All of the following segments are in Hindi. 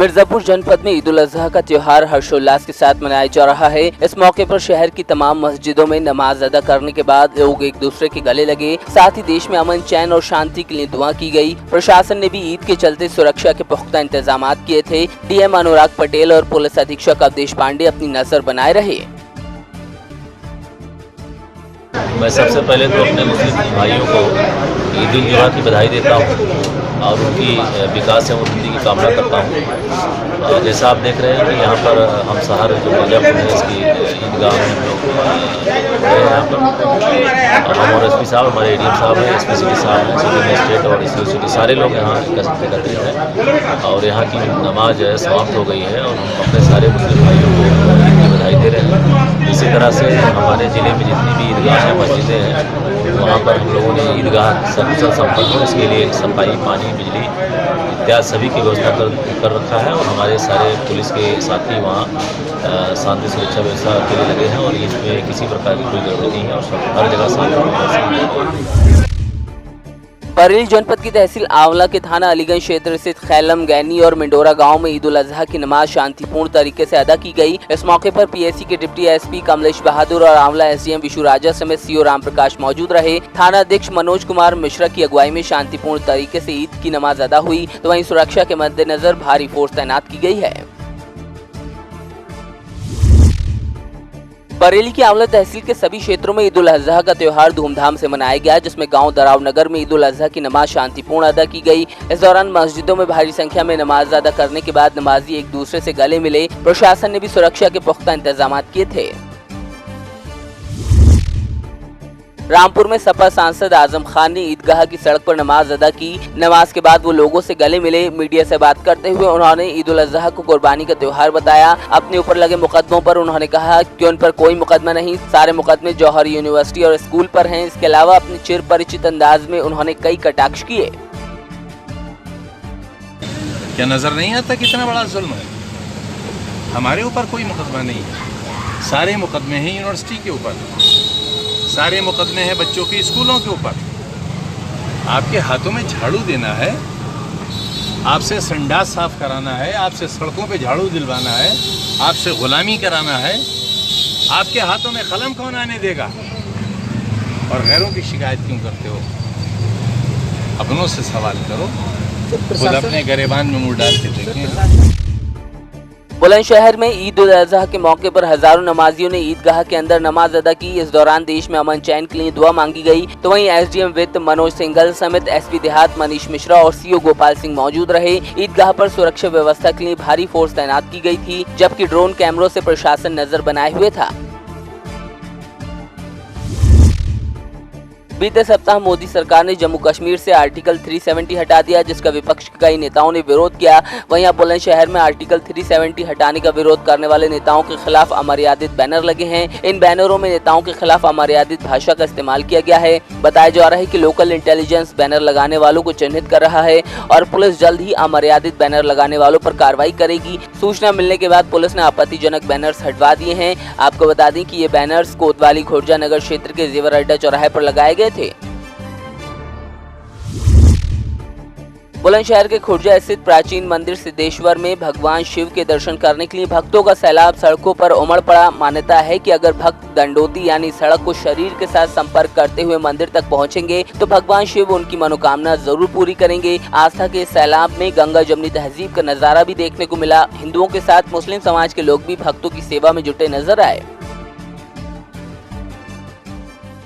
मिर्जापुर जनपद में ईद उल अजहा का त्योहार हर्षोल्लास के साथ मनाया जा रहा है। इस मौके पर शहर की तमाम मस्जिदों में नमाज अदा करने के बाद लोग एक दूसरे के गले लगे। साथ ही देश में अमन, चैन और शांति के लिए दुआ की गई। प्रशासन ने भी ईद के चलते सुरक्षा के पुख्ता इंतजाम किए थे। डीएम अनुराग पटेल और पुलिस अधीक्षक अवधेश पांडे अपनी नजर बनाए रहे। मैं सबसे पहले तो अपने मुस्लिम भाइयों को ईद उल जुहा की बधाई देता हूँ और उनकी विकास एवं उन्नति की कामना करता हूँ। जैसा आप देख रहे हैं कि यहाँ पर हम शहर जो मिर्जापुर है इसकी ईदगाह में हम लोग गए हैं। यहाँ पर हम और एसपी साहब, हमारे एडीएम साहब हैं, एसपी सिटी साहब हैं, सिटी मजिस्ट्रेट और सिटी सारे लोग यहाँ एकत्रित हैं और यहाँ की नमाज है समाप्त हो गई है और हम अपने सारे मुस्लिम भाइयों को ईद की बधाई दे रहे हैं। इसी तरह से हमारे ज़िले में जितनी भी ईदगाह हैं, मस्जिदें हैं, वहाँ पर हम लोगों ने ईदगाह सकुशल संपन्न हो इसके लिए सफाई, पानी, बिजली इत्यादि सभी की व्यवस्था कर रखा है और हमारे सारे पुलिस के साथी वहाँ शांति सुरक्षा व्यवस्था के लिए लगे हैं और इसमें किसी प्रकार की कोई गड़बड़ी नहीं है और हर जगह शांति। बरेली जनपद की तहसील आंवला के थाना अलीगंज क्षेत्र स्थित खैलम, गैनी और मिंडोरा गांव में ईद उल अजहा की नमाज शांतिपूर्ण तरीके से अदा की गई। इस मौके पर पीएससी के डिप्टी एसपी कमलेश बहादुर और आंवला एसडीएम विशु राजा समेत सीओ राम प्रकाश मौजूद रहे। थाना अध्यक्ष मनोज कुमार मिश्रा की अगुवाई में शांतिपूर्ण तरीके से ईद की नमाज अदा हुई, तो वहीं सुरक्षा के मद्देनजर भारी फोर्स तैनात की गई है। बरेली की आंवला तहसील के सभी क्षेत्रों में ईद उल अजहा का त्योहार धूमधाम से मनाया गया, जिसमें गांव दराव नगर में ईद उल अजहा की नमाज शांतिपूर्ण अदा की गई। इस दौरान मस्जिदों में भारी संख्या में नमाज अदा करने के बाद नमाजी एक दूसरे से गले मिले। प्रशासन ने भी सुरक्षा के पुख्ता इंतजाम किए थे। रामपुर में सपा सांसद आजम खान ने ईदगाह की सड़क पर नमाज अदा की। नमाज के बाद वो लोगों से गले मिले। मीडिया से बात करते हुए उन्होंने ईद उल अजहा को कुर्बानी का त्योहार बताया। अपने ऊपर लगे मुकदमों पर उन्होंने कहा कि उन पर कोई मुकदमा नहीं, सारे मुकदमे जौहर यूनिवर्सिटी और स्कूल पर हैं। इसके अलावा अपने चिर परिचित अंदाज में उन्होंने कई कटाक्ष किए। क्या नजर नहीं आता कितना बड़ा जुल्म है? हमारे ऊपर कोई मुकदमा नहीं है, सारे मुकदमे हैं यूनिवर्सिटी के ऊपर, सारे मुकदमे हैं बच्चों के स्कूलों के ऊपर। आपके हाथों में झाड़ू देना है, आपसे संडास साफ कराना है, आपसे सड़कों पे झाड़ू दिलवाना है, आपसे गुलामी कराना है। आपके हाथों में कलम कौन आने देगा? और गैरों की शिकायत क्यों करते हो? अपनों से सवाल करो, खुद अपने गरेबान में मुंह डाल के देखें। बुलंदशहर में ईद उल अजहा के मौके पर हजारों नमाजियों ने ईदगाह के अंदर नमाज अदा की। इस दौरान देश में अमन चैन के लिए दुआ मांगी गई, तो वहीं एसडीएम वित्त मनोज सिंघल समेत एसपी देहात मनीष मिश्रा और सीओ गोपाल सिंह मौजूद रहे। ईदगाह पर सुरक्षा व्यवस्था के लिए भारी फोर्स तैनात की गई थी, जबकि ड्रोन कैमरों से प्रशासन नजर बनाए हुए था। बीते सप्ताह मोदी सरकार ने जम्मू कश्मीर से आर्टिकल 370 हटा दिया, जिसका विपक्ष के कई नेताओं ने विरोध किया। वहीं अब बुलंदशहर में आर्टिकल 370 हटाने का विरोध करने वाले नेताओं के खिलाफ अमर्यादित बैनर लगे हैं। इन बैनरों में नेताओं के खिलाफ अमर्यादित भाषा का इस्तेमाल किया गया है। बताया जा रहा है कि लोकल इंटेलिजेंस बैनर लगाने वालों को चिन्हित कर रहा है और पुलिस जल्द ही अमर्यादित बैनर लगाने वालों पर कार्रवाई करेगी। सूचना मिलने के बाद पुलिस ने आपत्तिजनक बैनर्स हटवा दिए हैं। आपको बता दें कि ये बैनर्स कोतवाली खुर्जा नगर क्षेत्र के जेवर अड्डा चौराहे पर लगाए गए थे। बुलंदशहर के खुर्जा स्थित प्राचीन मंदिर सिद्धेश्वर में भगवान शिव के दर्शन करने के लिए भक्तों का सैलाब सड़कों पर उमड़ पड़ा। मान्यता है कि अगर भक्त दंडोती यानी सड़क को शरीर के साथ संपर्क करते हुए मंदिर तक पहुंचेंगे तो भगवान शिव उनकी मनोकामना जरूर पूरी करेंगे। आस्था के सैलाब में गंगा जमनी तहजीब का नजारा भी देखने को मिला। हिंदुओं के साथ मुस्लिम समाज के लोग भी भक्तों की सेवा में जुटे नजर आए।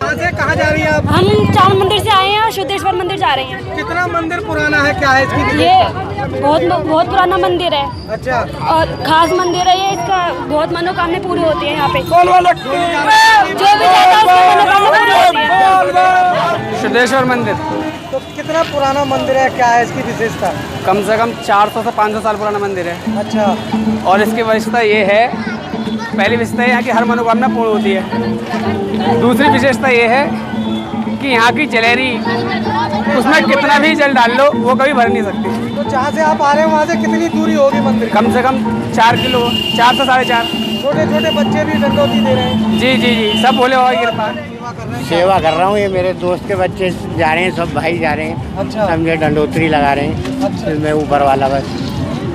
कहाँ जा रही हैं आप? हम चार मंदिर से आए हैं और शुद्धेश्वर मंदिर जा रहे हैं। कितना मंदिर पुराना है, क्या है इसकी? ये बहुत पुराना मंदिर है। अच्छा। और खास मंदिर है ये, इसका बहुत मनोकामनाएं पूरी होती है यहाँ पे। जो भी जाता है उसकी मनोकामना पूरी होती है। शुद्धेश्वर मंदिर तो कितना पुराना मंदिर है, क्या है इसकी विशेषता? कम से कम 400 से 500 साल पुराना मंदिर है। अच्छा। और इसकी विशेषता ये है, पहली विशेषता यह है कि हर मनोकामना पूर्ण होती है। दूसरी विशेषता ये है कि यहाँ की जलेरी, उसमें कितना भी जल डाल लो वो कभी भर नहीं सकती। तो जहाँ से आप आ रहे हैं वहाँ से कितनी दूरी होगी मंदिर? कम से कम 4 किलो, 4 से 4.5। छोटे छोटे बच्चे भी दंडोती दे रहे हैं? जी जी जी, सब भोले बाबा की कृपा। सेवा कर रहा हूँ। ये मेरे दोस्त के बच्चे जा रहे हैं, सब भाई जा रहे हैं। अच्छा। समझे, दंडोत्री लगा रहे हैं। अच्छा। मैं ऊपर वाला बस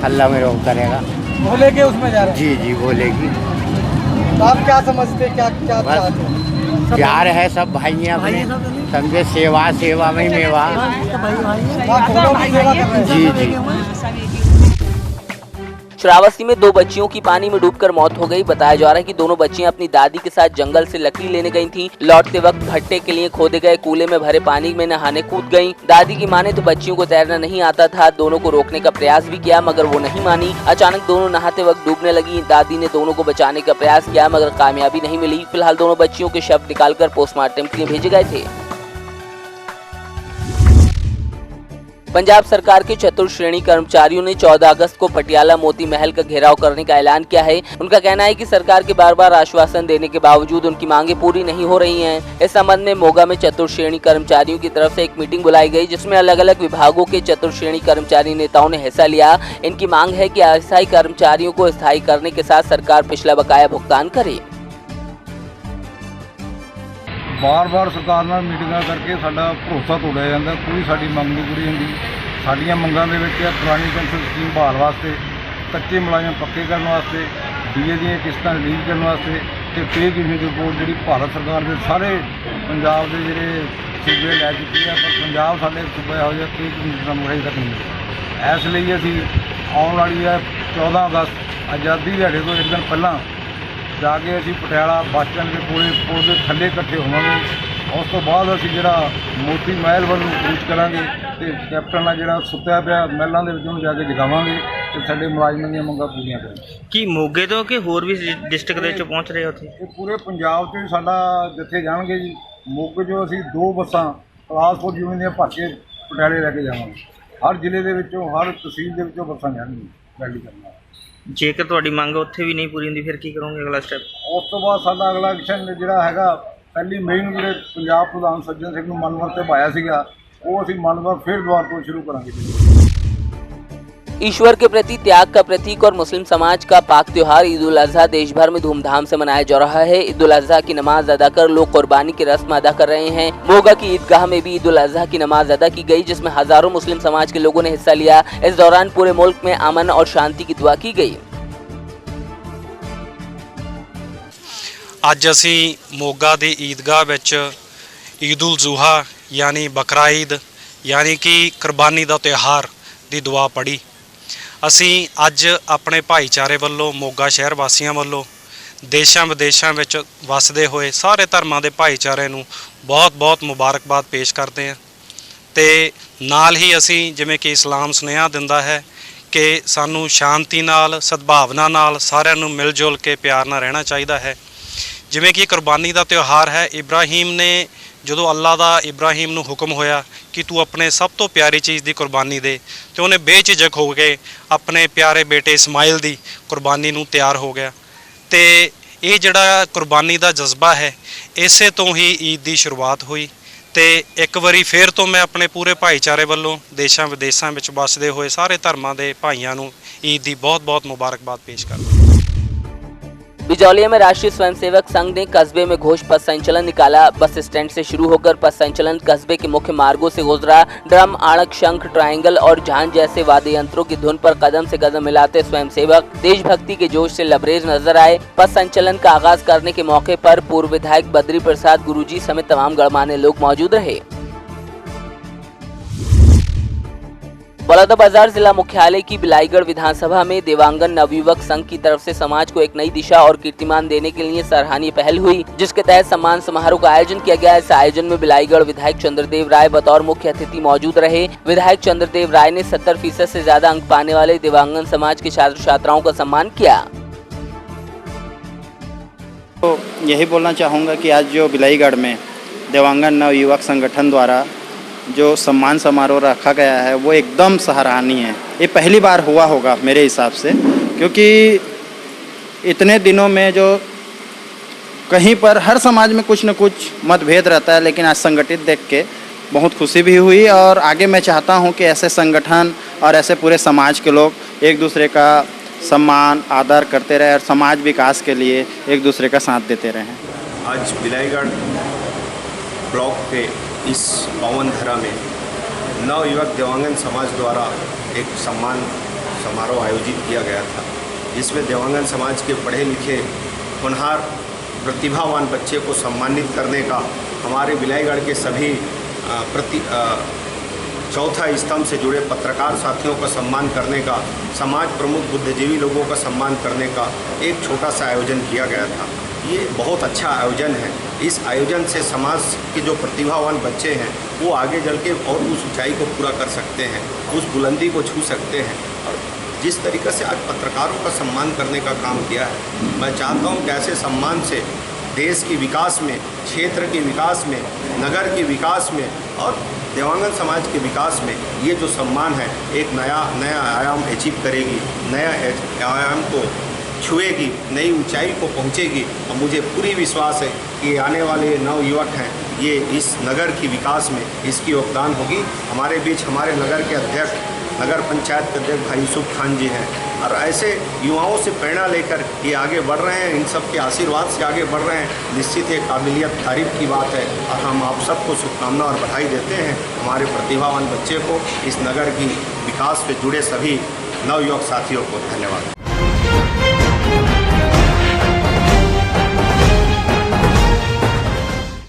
अल्लाह मेरे को करेगा। भोले के उसमें जा रहे हैं। जी जी बोलेगी। तो आप क्या समझते, क्या क्या बस चाहते हैं? प्यार है सब भाई अपने, समझे सेवा सेवा में मेवा। आप दोनों की सेवा कर रहे हैं। जी जी। श्रावस्ती में 2 बच्चियों की पानी में डूबकर मौत हो गई। बताया जा रहा है कि दोनों बच्चियां अपनी दादी के साथ जंगल से लकड़ी लेने गई थीं। लौटते वक्त भट्टे के लिए खोदे गए कूले में भरे पानी में नहाने कूद गईं। दादी की माने तो बच्चियों को तैरना नहीं आता था। दोनों को रोकने का प्रयास भी किया मगर वो नहीं मानी। अचानक दोनों नहाते वक्त डूबने लगी। दादी ने दोनों को बचाने का प्रयास किया मगर कामयाबी नहीं मिली। फिलहाल दोनों बच्चियों के शव निकालकर पोस्टमार्टम के लिए भेजे गए थे। पंजाब सरकार के चतुर्थ श्रेणी कर्मचारियों ने 14 अगस्त को पटियाला मोती महल का घेराव करने का ऐलान किया है। उनका कहना है कि सरकार के बार-बार आश्वासन देने के बावजूद उनकी मांगे पूरी नहीं हो रही हैं। इस संबंध में मोगा में चतुर्थ श्रेणी कर्मचारियों की तरफ से एक मीटिंग बुलाई गई जिसमें अलग-अलग विभागों के चतुर्थ श्रेणी कर्मचारी नेताओं ने हिस्सा लिया। इनकी मांग है कि अस्थायी कर्मचारियों को स्थायी करने के साथ सरकार पिछला बकाया भुगतान करे। बार-बार सरकार ਨਾਲ ਮੀਟਿੰਗਾਂ ਕਰਕੇ ਸਾਡਾ ਭਰੋਸਾ ਤੋੜਿਆ ਜਾਂਦਾ। ਕੋਈ ਸਾਡੀ ਮੰਗ ਨਹੀਂ ਪੂਰੀ ਹੁੰਦੀ। ਸਾਡੀਆਂ ਮੰਗਾਂ ਦੇ ਵਿੱਚ ਪੁਰਾਣੀ ਪੈਨਸ਼ਨ ਸਕੀਮ ਬਹਾਲ ਵਾਸਤੇ, ਕੱਚੇ ਮੁਲਾਜ਼ਮ ਪੱਕੇ ਕਰਨ ਵਾਸਤੇ, ਡੀਏ ਦੀਆਂ ਕਿਸ਼ਤਾਂ ਰਿਲੀਜ਼ ਕਰਨ ਵਾਸਤੇ ਤੇ ਪੇ ਕਮਿਸ਼ਨ ਦੀ ਰਿਪੋਰਟ ਜਿਹੜੀ ਭਾਰਤ ਸਰਕਾਰ ਦੇ ਸਾਰੇ ਪੰਜਾਬ ਦੇ ਜਿਹੜੇ ਸੂਬੇ ਲੈ ਚੁੱਕੀ ਹੈ, ਪਰ ਪੰਜਾਬ ਸਾਡੇ ਸੂਬਾ ਇਹੋ ਜਿਹਾ ਪੇ ਕਮਿਸ਼ਨ ਸਾਨੂੰ ਅਜੇ ਤੱਕ ਨਹੀਂ ਮਿਲਿਆ। ਇਸ ਲਈ ਅਸੀਂ ਆਉਣ ਵਾਲੀ ਹੈ 14 ਅਗਸਤ ਆਜ਼ਾਦੀ ਦਿਹਾੜੇ ਤੋਂ ਇੱਕ ਦਿਨ ਪਹਿਲਾਂ जाके असी पटियाला बस स्टैंड के पुल के थले इकट्ठे होवांगे। उस तो बाद असी जिहड़ा मोती महल वालों कूच करांगे ते कैप्टन आ जिहड़ा सुत्या पिया महलों दे विचों जाके जगावांगे ते साडे मुलाजमां दीयां मंगां पूरीआं करांगे। कि मोगे तो कि होर भी डिस्ट्रिक्ट दे विचों पहुंच रहे उत्थे? ये पूरे पंजाब तो साडा जिथे जाणगे जी। मोगे जो असी 2 बसां ट्रांसपोर्ट यूनियन दीयां भर के पटियाले लैके जावांगे। हर जिले दे विचों हर तहसील दे विचों बसां जाणगीआं रैली करन। जेकर तुहाडी मंग उत्थे भी नहीं पूरी हुंदी फिर की करोगे अगला स्टैप? उस तो बाद साडा अगला एक्शन जिहड़ा हैगा 1 मई नूं जिहड़े पंजाब प्रधान सज्जन सिंह नूं मनवर ते पाया सीगा वो असीं मनवर फिर दुबारा तो शुरू करांगे। ईश्वर के प्रति त्याग का प्रतीक और मुस्लिम समाज का पाक त्योहार ईद उल अजहा देश भर में धूमधाम से मनाया जा रहा है। ईद उल अजहा की नमाज अदा कर लोग कुर्बानी की रस्म अदा कर रहे हैं। मोगा की ईदगाह में भी ईद उल अजहा की नमाज अदा की गई जिसमें हजारों मुस्लिम समाज के लोगों ने हिस्सा लिया। इस दौरान पूरे मुल्क में अमन और शांति की दुआ की गई। ਅੱਜ ਅਸੀਂ ਮੋਗਾ ਦੀ ਈਦਗਾਹ ਵਿੱਚ ਈਦ ਉਲ ਜ਼ੁਹਾ ਯਾਨੀ ਬਕਰਾ ਈਦ ਯਾਨੀ ਕਿ ਕੁਰਬਾਨੀ ਦਾ ਤਿਉਹਾਰ ਦੀ ਦੁਆ ਪੜ੍ਹੀ। ਅਸੀਂ ਅੱਜ ਆਪਣੇ ਭਾਈਚਾਰੇ ਵੱਲੋਂ ਮੋਗਾ ਸ਼ਹਿਰ ਵਾਸੀਆਂ ਵੱਲੋਂ ਦੇਸ਼ਾਂ ਵਿਦੇਸ਼ਾਂ ਵਿੱਚ ਵਸਦੇ ਹੋਏ ਸਾਰੇ ਧਰਮਾਂ ਦੇ ਭਾਈਚਾਰੇ ਨੂੰ ਬਹੁਤ-ਬਹੁਤ ਮੁਬਾਰਕਬਾਦ ਪੇਸ਼ ਕਰਦੇ ਹਾਂ ਤੇ ਨਾਲ ਹੀ ਅਸੀਂ ਜਿਵੇਂ ਕਿ ਇਸਲਾਮ ਸੁਨੇਹਾ ਦਿੰਦਾ ਹੈ ਕਿ ਸਾਨੂੰ ਸ਼ਾਂਤੀ ਨਾਲ ਸਦਭਾਵਨਾ ਨਾਲ ਸਾਰਿਆਂ ਨੂੰ ਮਿਲ ਜੁਲ ਕੇ ਪਿਆਰ ਨਾਲ ਰਹਿਣਾ ਚਾਹੀਦਾ ਹੈ। जिमें कि कुर्बानी का त्यौहार है। इब्राहिम ने जो अल्लाह का इब्राहिम नूं हुक्म होया कि तू अपने सब तो प्यारी चीज़ की कुर्बानी दे तो उन्हें बेझिझक हो गए अपने प्यारे बेटे इस्माइल की कुर्बानी नूं तैयार हो गया। तो ये जिहड़ा कुर्बानी का जज्बा है इसे तो ही ईद की शुरुआत हुई। तो एक बारी फिर तो मैं अपने पूरे भाईचारे वालों देशों विदेशों में वसदे हुए सारे धर्मां दे भाइयों नूं ईद की बहुत बहुत मुबारकबाद पेश करदा। बिजौलिया में राष्ट्रीय स्वयंसेवक संघ ने कस्बे में घोष पथ संचलन निकाला। बस स्टैंड से शुरू होकर पथ संचलन कस्बे के मुख्य मार्गों से गुजरा। ड्रम, आड़क, शंख, ट्रायंगल और झांझ जैसे वाद्य यंत्रों की धुन पर कदम से कदम मिलाते स्वयंसेवक देशभक्ति के जोश से लबरेज नजर आए। पथ संचलन का आगाज करने के मौके पर पूर्व विधायक बद्री प्रसाद गुरुजी समेत तमाम गणमान्य लोग मौजूद रहे। बलौदाबाजार जिला मुख्यालय की बिलाईगढ़ विधानसभा में देवांगन नवयुवक संघ की तरफ से समाज को एक नई दिशा और कीर्तिमान देने के लिए सराहनीय पहल हुई जिसके तहत सम्मान समारोह का आयोजन किया गया। इस आयोजन में बिलाईगढ़ विधायक चंद्रदेव राय बतौर मुख्य अतिथि मौजूद रहे। विधायक चंद्रदेव राय ने 70% से ज्यादा अंक पाने वाले देवांगन समाज के छात्र छात्राओं का सम्मान किया। तो यही बोलना चाहूँगा कि आज जो बिलाईगढ़ में देवांगन नवयुवक संगठन द्वारा जो सम्मान समारोह रखा गया है वो एकदम सराहनीय है। ये पहली बार हुआ होगा मेरे हिसाब से, क्योंकि इतने दिनों में जो कहीं पर हर समाज में कुछ न कुछ मतभेद रहता है, लेकिन आज संगठित देख के बहुत खुशी भी हुई। और आगे मैं चाहता हूँ कि ऐसे संगठन और ऐसे पूरे समाज के लोग एक दूसरे का सम्मान आदर करते रहे और समाज विकास के लिए एक दूसरे का साथ देते रहें। आज बिलाईगढ़ ब्लॉक के इस पावन धरा में नवयुवक देवांगन समाज द्वारा एक सम्मान समारोह आयोजित किया गया था, जिसमें देवांगन समाज के पढ़े लिखे होनहार प्रतिभावान बच्चे को सम्मानित करने का, हमारे बिलाईगढ़ के सभी चौथा स्तंभ से जुड़े पत्रकार साथियों का सम्मान करने का, समाज प्रमुख बुद्धिजीवी लोगों का सम्मान करने का एक छोटा सा आयोजन किया गया था। ये बहुत अच्छा आयोजन है। इस आयोजन से समाज के जो प्रतिभावान बच्चे हैं वो आगे चल के और उस ऊंचाई को पूरा कर सकते हैं, उस बुलंदी को छू सकते हैं। और जिस तरीक़े से आज पत्रकारों का सम्मान करने का काम किया है, मैं चाहता हूँ कि ऐसे सम्मान से देश के विकास में, क्षेत्र के विकास में, नगर के विकास में और देवांगन समाज के विकास में ये जो सम्मान है एक नया आयाम अचीव करेगी, नया आयाम को छुएगी, नई ऊंचाई को पहुंचेगी। और मुझे पूरी विश्वास है कि आने वाले नवयुवक हैं ये इस नगर की विकास में इसकी योगदान होगी। हमारे बीच हमारे नगर के अध्यक्ष, नगर पंचायत के अध्यक्ष भाई यूसुफ खान जी हैं और ऐसे युवाओं से प्रेरणा लेकर ये आगे बढ़ रहे हैं, इन सब के आशीर्वाद से आगे बढ़ रहे हैं। निश्चित एक काबिलियत तारीफ की बात है और हम आप सबको शुभकामना और बधाई देते हैं, हमारे प्रतिभावान बच्चे को, इस नगर की विकास से जुड़े सभी नवयुवक साथियों को धन्यवाद।